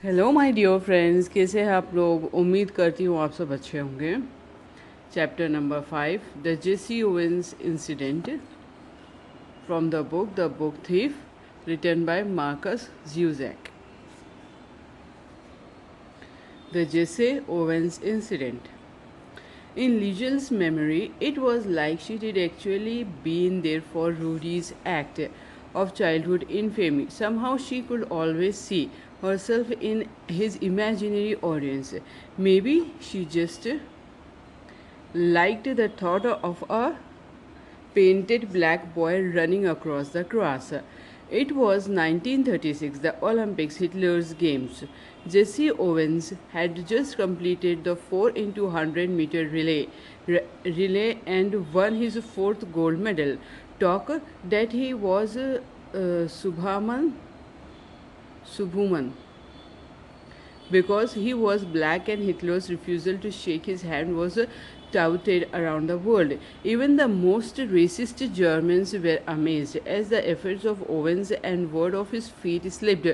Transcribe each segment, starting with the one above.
Hello my dear friends, कैसे हैं आप लोग। उम्मीद करती हूँ आप सब अच्छे होंगे। Chapter number 5, the Jesse Owens incident, from the book thief, written by Markus Zusak. The Jesse Owens incident. In Liegel's memory, it was like she had actually been there for Rudy's act of childhood infamy. Somehow she could always see herself in his imaginary audience. Maybe she just liked the thought of a painted black boy running across the grass. It was 1936, the Olympics, Hitler's Games. Jesse Owens had just completed the 4 into 100-meter relay and won his fourth gold medal. Talk that he was Subhuman because he was black, and Hitler's refusal to shake his hand was touted around the world. Even the most racist Germans were amazed as the efforts of Owens and word of his feet slipped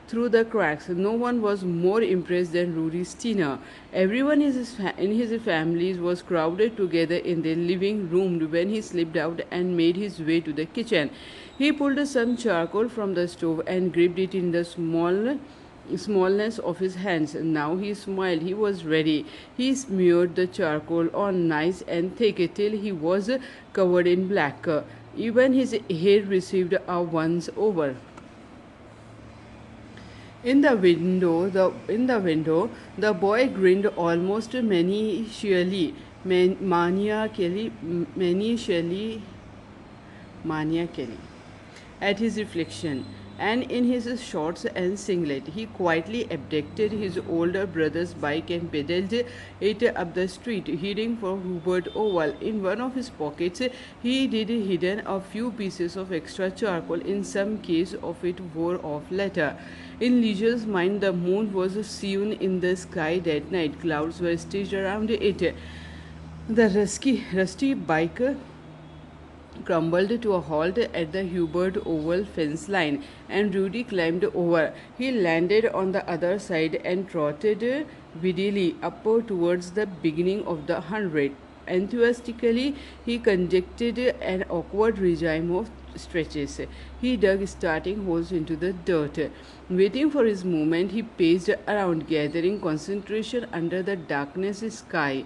through the cracks. No one was more impressed than Rudy Steiner. Everyone in his families was crowded together in the living room when he slipped out and made his way to the kitchen. He pulled some charcoal from the stove and gripped it in the smallness of his hands. Now he smiled. He was ready. He smeared the charcoal on nice and thick till he was covered in black. Even his hair received a once over. In the window, the boy grinned almost maniacally at his reflection, and in his shorts and singlet, he quietly abducted his older brother's bike and pedaled it up the street, heading for Hubert Oval. In one of his pockets, he did hidden a few pieces of extra charcoal. In some case of it wore off later. In Leisure's mind, the moon was seen in the sky that night. Clouds were stitched around it. The rusty bike crumbled to a halt at the Hubert Oval fence line, and Rudy climbed over. He landed on the other side and trotted giddily up towards the beginning of the 100. Enthusiastically, he conducted an awkward regime of stretches. He dug starting holes into the dirt. Waiting for his moment, he paced around, gathering concentration under the darkness sky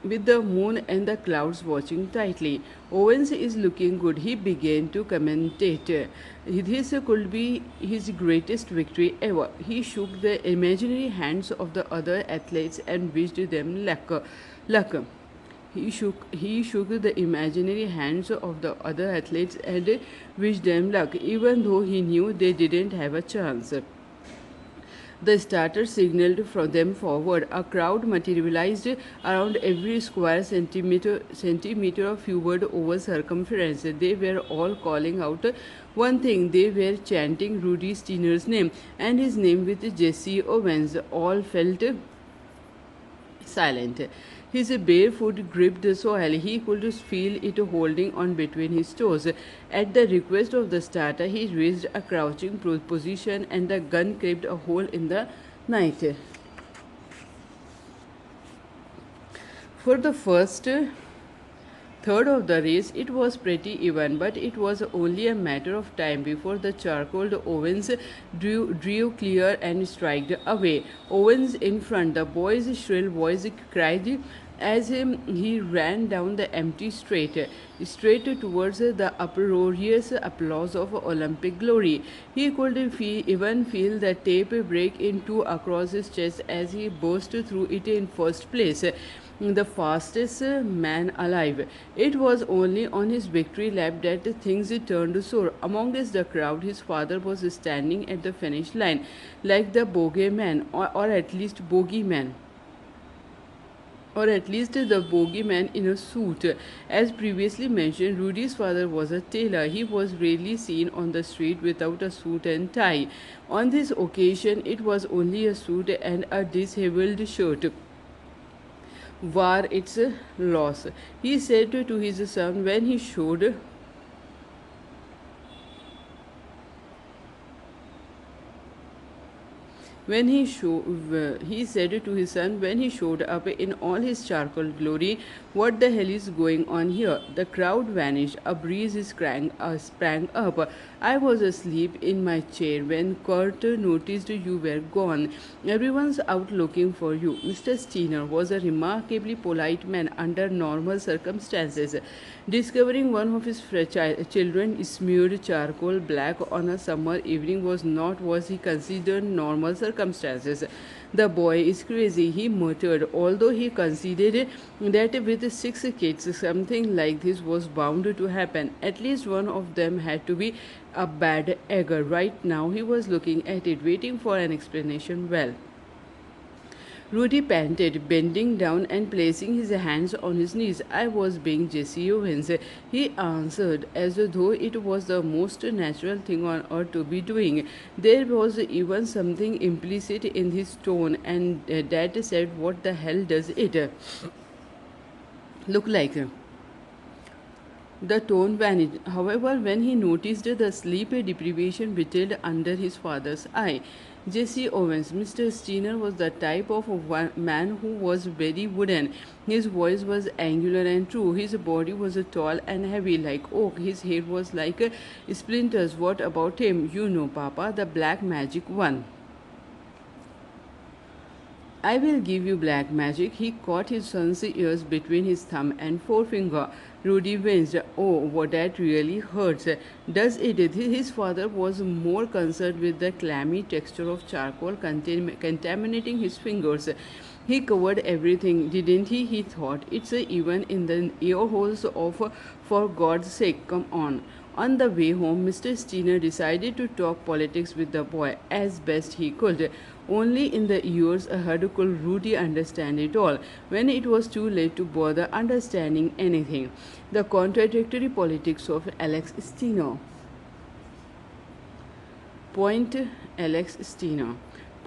with the moon and the clouds watching tightly. Owens is looking good, he began to commentate. This could be his greatest victory ever. He shook the imaginary hands of the other athletes and wished them luck. He shook the imaginary hands of the other athletes and wished them luck, even though he knew they didn't have a chance. The starter signaled from them forward. A crowd materialized around every square centimeter of Hubert Oval circumference. They were all calling out one thing. They were chanting Rudy Steiner's name and his name with Jesse Owens. All felt silent. His bare foot gripped the soil. He could feel it holding on between his toes. At the request of the starter, he raised a crouching position and the gun crept a hole in the night. For the first third of the race, it was pretty even, but it was only a matter of time before the charcoal Owens drew clear and striked away. Owens in front, the boy's shrill voice cried as he ran down the empty straight towards the uproarious applause of Olympic glory. He could even feel the tape break in two across his chest as he burst through it in first place, the fastest man alive. It was only on his victory lap that things turned sour. Amongst the crowd, his father was standing at the finish line, like the bogeyman, or at least bogeyman. Or at least the bogeyman in a suit. As previously mentioned, Rudy's father was a tailor. He was rarely seen on the street without a suit and tie. On this occasion, it was only a suit and a disheveled shirt war its loss. He said to his son He said to his son when he showed up in all his charcoal glory, "What the hell is going on here?" The crowd vanished. A breeze sprang up. I was asleep in my chair when Kurt noticed you were gone. Everyone's out looking for you. Mr. Steiner was a remarkably polite man under normal circumstances. Discovering one of his children smeared charcoal black on a summer evening was not what he considered normal circumstances. "The boy is crazy," he muttered, although he considered that with 6 kids, something like this was bound to happen. At least one of them had to be a bad egg. Right now, he was looking at it, waiting for an explanation. "Well," Rudy panted, bending down and placing his hands on his knees. "I was being Jesse Owens," he answered, as though it was the most natural thing on earth to be doing. There was even something implicit in his tone, and Dad said, "What the hell does it look like?" The tone vanished, however, when he noticed the sleep deprivation whittled under his father's eye. Jesse Owens, Mr. Steiner, was the type of man who was very wooden. His voice was angular and true. His body was tall and heavy like oak. His hair was like splinters. "What about him?" "You know, Papa, the black magic one." "I will give you black magic." He caught his son's ears between his thumb and forefinger. Rudy winced. "Oh, what that really hurts." "Does it?" His father was more concerned with the clammy texture of charcoal contaminating his fingers. "He covered everything, didn't he?" he thought. "It's even in the ear holes of, for God's sake, come on." On the way home, Mr. Steiner decided to talk politics with the boy as best he could. Only in the years ahead could Rudy understand it all, when it was too late to bother understanding anything. The contradictory politics of Alex Steiner. Point Alex Steiner.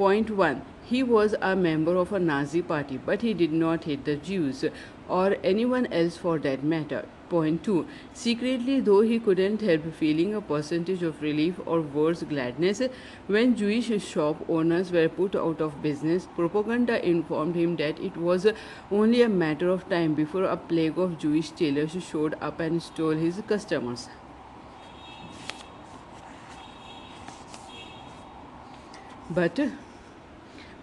Point 1. He was a member of a Nazi party, but he did not hate the Jews, or anyone else for that matter. Point 2. Secretly, though he couldn't help feeling a percentage of relief or worse gladness when Jewish shop owners were put out of business, propaganda informed him that it was only a matter of time before a plague of Jewish tailors showed up and stole his customers. But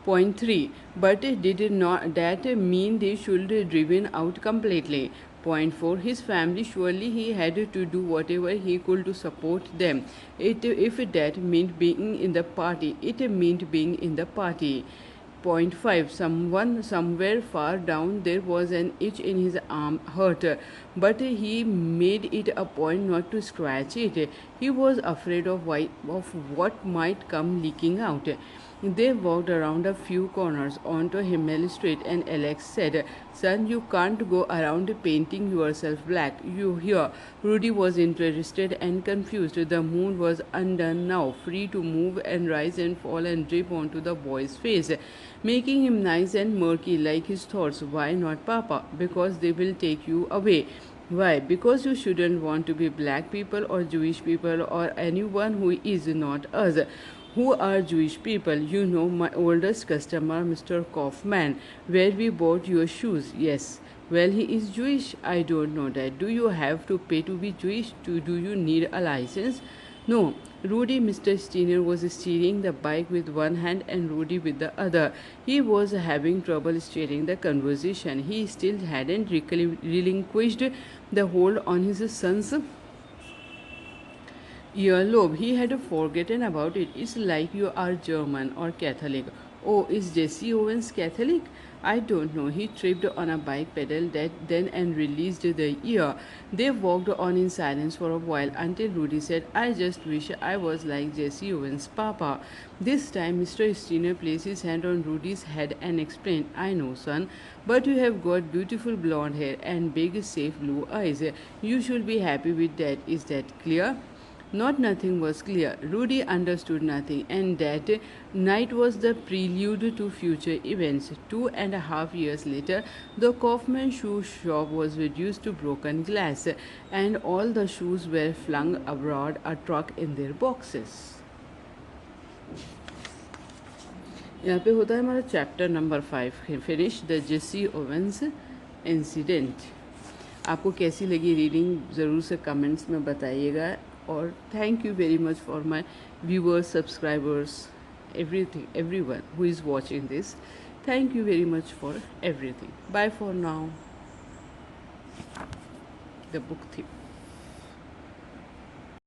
Point 3. But did not that mean they should be driven out completely? Point 4. His family, surely he had to do whatever he could to support them. If that meant being in the party, it meant being in the party. Point 5. Someone somewhere far down there was an itch in his arm hurt, but he made it a point not to scratch it. He was afraid of what might come leaking out. They walked around a few corners onto Himmel Street, and Alex said, "Son, you can't go around painting yourself black. You hear?" Rudy was interested and confused. The moon was undone now, free to move and rise and fall and drip onto the boy's face, making him nice and murky like his thoughts. "Why not, Papa?" "Because they will take you away." "Why?" "Because you shouldn't want to be black people or Jewish people or anyone who is not us." "Who are Jewish people?" "You know, my oldest customer, Mr. Kaufman, where we bought your shoes." "Yes." "Well, he is Jewish." "I don't know that." "Do you have to pay to be Jewish? Do you need a license?" "No." Rudy, Mr. Steiner was steering the bike with one hand and Rudy with the other. He was having trouble steering the conversation. He still hadn't relinquished the hold on his son's earlobe. He had forgotten about it. "It's like you are German or Catholic." "Oh, is Jesse Owens Catholic?" "I don't know." He tripped on a bike pedal then and released the ear. They walked on in silence for a while until Rudy said, "I just wish I was like Jesse Owens, Papa." This time, Mr. Steiner placed his hand on Rudy's head and explained, "I know, son, but you have got beautiful blonde hair and big, safe blue eyes. You should be happy with that. Is that clear?" Not nothing was clear. Rudy understood nothing, and that night was the prelude to future events. 2.5 years later, the Kaufman shoe shop was reduced to broken glass, and all the shoes were flung aboard a truck in their boxes. यहाँ पे होता है हमारा chapter number 5, finish the Jesse Owens incident. आपको कैसी लगी reading ज़रूर से कमेंट्स में बताइएगा, और thank you very much for my viewers, subscribers, everyone who is watching this. Thank you very much for everything. Bye for now. The book theme.